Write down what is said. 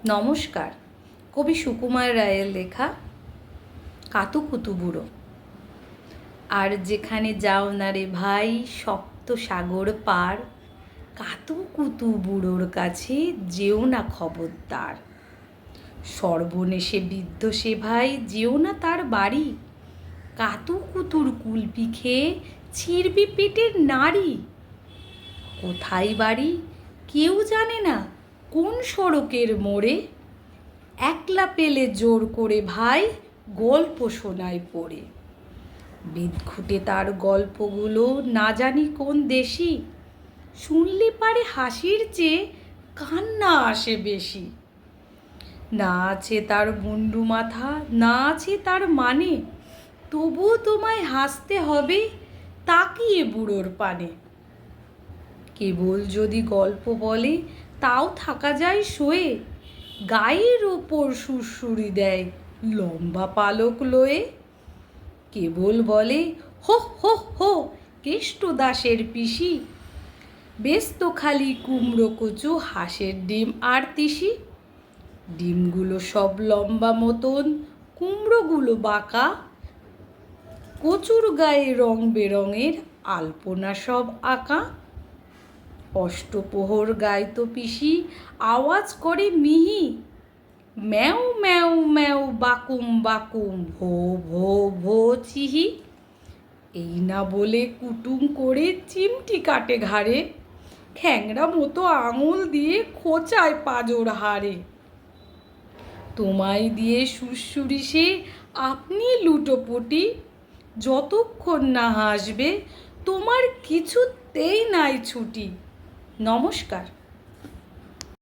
নমস্কার। কবি সুকুমার রায়ের লেখা কাতুকুতু বুড়ো। আর যেখানে যাও না রে ভাই সপ্ত সাগর পার, কাতুকুতু বুড়োর কাছে যেও না খবরদার। সর্বনেশে বৃদ্ধ সে ভাই, যেও না তার বাড়ি, কাতুকুতুর কুলপি খেয়ে ছিঁড়বি পেটের নাড়ি। কোথায় বাড়ি কেউ জানে না, কোন সড়কের মোড়ে, একলা পেলে জোর করে ভাই গল্প শোনায় পড়ে। বিদঘুটে তার গল্পগুলো না জানি কোন দেশি, শুনলে পারে হাসির চেয়ে কান্না আসে বেশি। না আছে তার মুন্ডু মাথা, না আছে তার মানে, তবুও তোমায় হাসতে হবে তাকিয়ে বুড়োর পানে। কেবল যদি গল্প বলে তাও থাকা যায় শোয়ে, গায়ের ওপর সুরসুরি দেয় লম্বা পালক লয়ে। কেবল বলে হো হো হো কেষ্ট দাসের পিসি, ব্যস্ত খালি কুমড়ো কচু হাঁসের ডিম আর তিসি। ডিমগুলো সব লম্বা মতন, কুমড়োগুলো বাঁকা, কচুর গায়ে রং বেরঙের আলপনা সব আঁকা। অষ্টপ্রহর গাইতো পিসি আওয়াজ করে মিহি, ম্যাও ম্যাও ম্যাও বাকুম বাকুম ভো ভো ভো চিহি। এই না বলে কুটুম করে চিমটি কাটে ঘাড়ে, খ্যাংরা মতো আঙুল দিয়ে খোঁচায় পাঁজর হাড়ে। তোমায় দিয়ে সুরসুরি সে আপনি লুটোপুটি, যতক্ষণ না হাসবে তোমার কিছুতেই নাই ছুটি। নমস্কার।